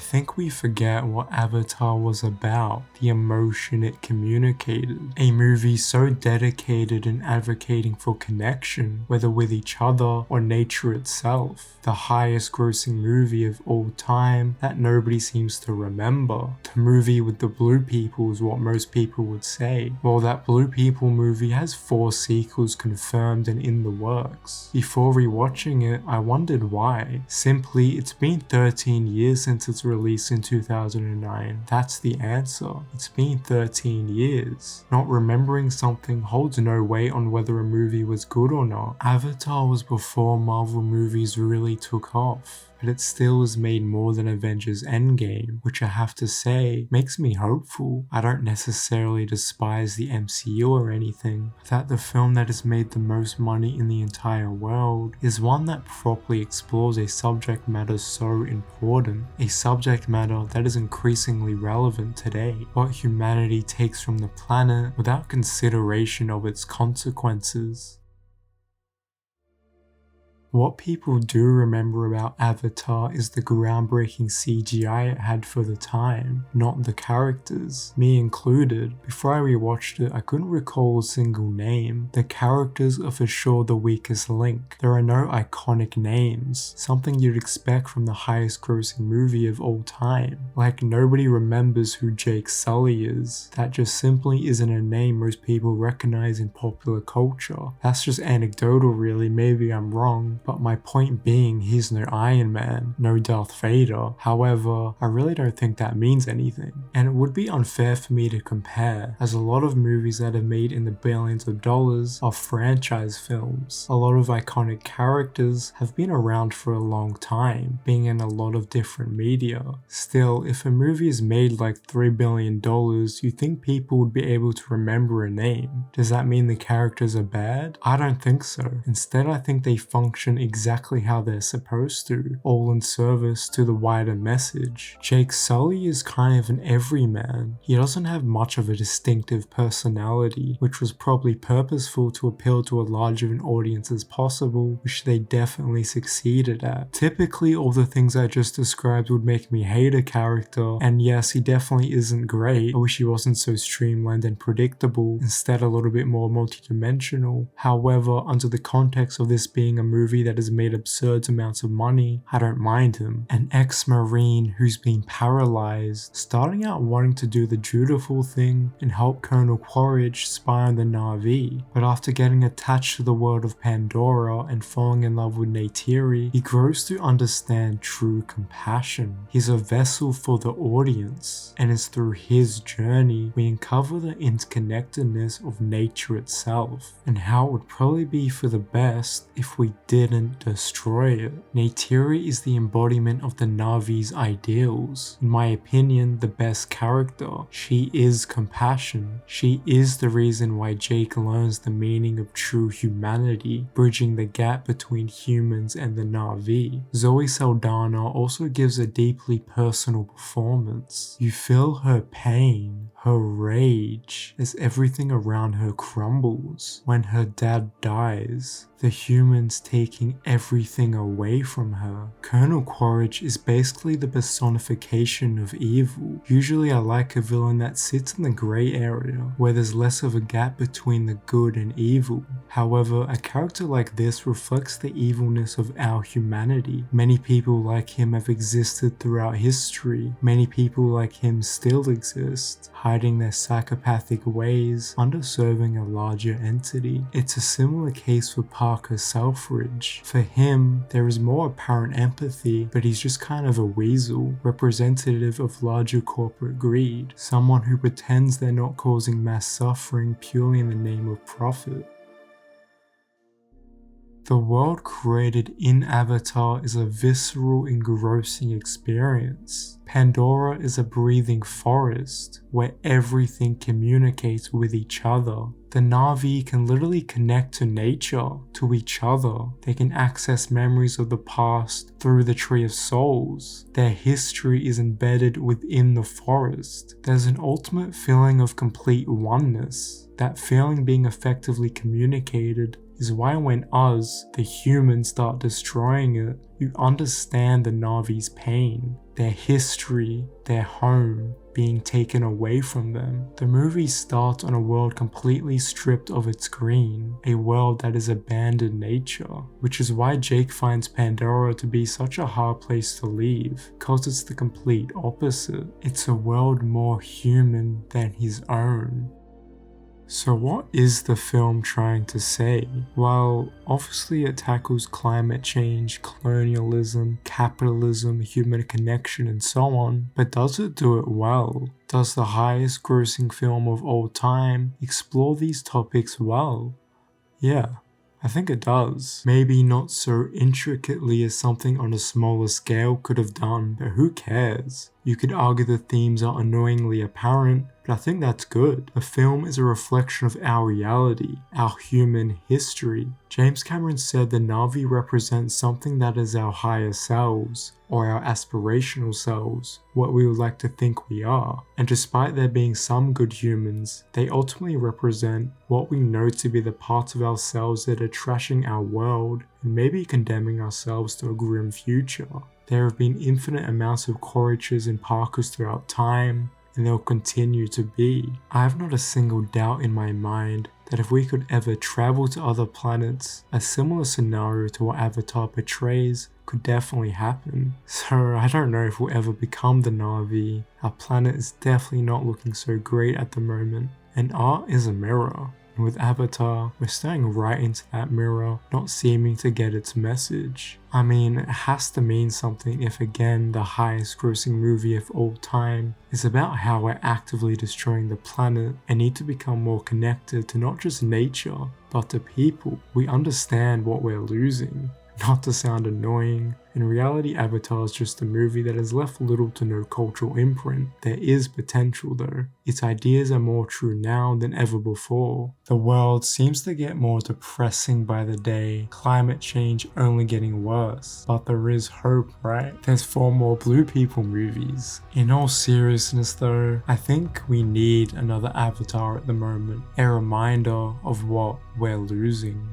think we forget what Avatar was about, the emotion it communicated. A movie so dedicated in advocating for connection, whether with each other or nature itself. The highest grossing movie of all time that nobody seems to remember. The movie with the blue people is what most people would say. Well, that Blue People movie has 4 sequels confirmed and in the works. Before rewatching it, I wondered why. Simply, it's been 13 years since its release in 2009. That's the answer. It's been 13 years. Not remembering something holds no weight on whether a movie was good or not. Avatar was before Marvel movies really took off, but it still has made more than Avengers Endgame, which I have to say makes me hopeful. I don't necessarily despise the MCU or anything, but that the film that has made the most money in the entire world is one that properly explores a subject matter so important, a subject matter that is increasingly relevant today, what humanity takes from the planet without consideration of its consequences. What people do remember about Avatar is the groundbreaking CGI it had for the time, not the characters, me included. Before I rewatched it, I couldn't recall a single name. The characters are for sure the weakest link. There are no iconic names, something you'd expect from the highest grossing movie of all time. Like, nobody remembers who Jake Sully is. That just simply isn't a name most people recognize in popular culture. That's just anecdotal really, maybe I'm wrong. But my point being, he's no Iron Man, no Darth Vader. However, I really don't think that means anything. And it would be unfair for me to compare, as a lot of movies that have made in the billions of dollars are franchise films. A lot of iconic characters have been around for a long time, being in a lot of different media. Still, if a movie is made like $3 billion, you think people would be able to remember a name. Does that mean the characters are bad? I don't think so. Instead, I think they function exactly how they're supposed to, all in service to the wider message. Jake Sully is kind of an everyman. He doesn't have much of a distinctive personality, which was probably purposeful to appeal to a large of an audience as possible, which they definitely succeeded at. Typically, all the things I just described would make me hate a character, and yes, he definitely isn't great. I wish he wasn't so streamlined and predictable, instead a little bit more multidimensional. However, under the context of this being a movie that has made absurd amounts of money, I don't mind him. An ex-Marine who's been paralyzed, starting out wanting to do the dutiful thing and help Colonel Quaritch spy on the Na'vi, but after getting attached to the world of Pandora and falling in love with Neytiri, he grows to understand true compassion. He's a vessel for the audience, and it's through his journey we uncover the interconnectedness of nature itself, and how it would probably be for the best if we didn't destroy it. Neytiri is the embodiment of the Na'vi's ideals. In my opinion, the best character. She is compassion. She is the reason why Jake learns the meaning of true humanity, bridging the gap between humans and the Na'vi. Zoe Saldana also gives a deeply personal performance. You feel her pain, her rage, as everything around her crumbles. When her dad dies, the humans taking everything away from her. Colonel Quaritch is basically the personification of evil. Usually I like a villain that sits in the grey area, where there's less of a gap between the good and evil. However, a character like this reflects the evilness of our humanity. Many people like him have existed throughout history. Many people like him still exist, hiding their psychopathic ways under serving a larger entity. It's a similar case for Parker Selfridge. For him, there is more apparent empathy, but he's just kind of a weasel, representative of larger corporate greed, someone who pretends they're not causing mass suffering purely in the name of profit. The world created in Avatar is a visceral, engrossing experience. Pandora is a breathing forest where everything communicates with each other. The Na'vi can literally connect to nature, to each other. They can access memories of the past through the Tree of Souls. Their history is embedded within the forest. There's an ultimate feeling of complete oneness. That feeling being effectively communicated is why when us, the humans, start destroying it, you understand the Na'vi's pain, their history, their home being taken away from them. The movie starts on a world completely stripped of its green, a world that has abandoned nature, which is why Jake finds Pandora to be such a hard place to leave, cause it's the complete opposite. It's a world more human than his own. So what is the film trying to say? Well, obviously it tackles climate change, colonialism, capitalism, human connection and so on, but does it do it well? Does the highest grossing film of all time explore these topics well? Yeah, I think it does. Maybe not so intricately as something on a smaller scale could have done, but who cares? You could argue the themes are annoyingly apparent, but I think that's good. The film is a reflection of our reality, our human history. James Cameron said the Na'vi represents something that is our higher selves, or our aspirational selves, what we would like to think we are. And despite there being some good humans, they ultimately represent what we know to be the parts of ourselves that are trashing our world and maybe condemning ourselves to a grim future. There have been infinite amounts of Quaritchers and Parkers throughout time, and there will continue to be. I have not a single doubt in my mind that if we could ever travel to other planets, a similar scenario to what Avatar portrays could definitely happen. So I don't know if we'll ever become the Na'vi. Our planet is definitely not looking so great at the moment, and art is a mirror. And with Avatar, we're staring right into that mirror, not seeming to get its message. I mean, it has to mean something if again the highest grossing movie of all time is about how we're actively destroying the planet and need to become more connected to not just nature, but to people. We understand what we're losing. Not to sound annoying, in reality Avatar is just a movie that has left little to no cultural imprint. There is potential though. Its ideas are more true now than ever before. The world seems to get more depressing by the day, climate change only getting worse. But there is hope, right? There's 4 more Blue People movies. In all seriousness though, I think we need another Avatar at the moment. A reminder of what we're losing.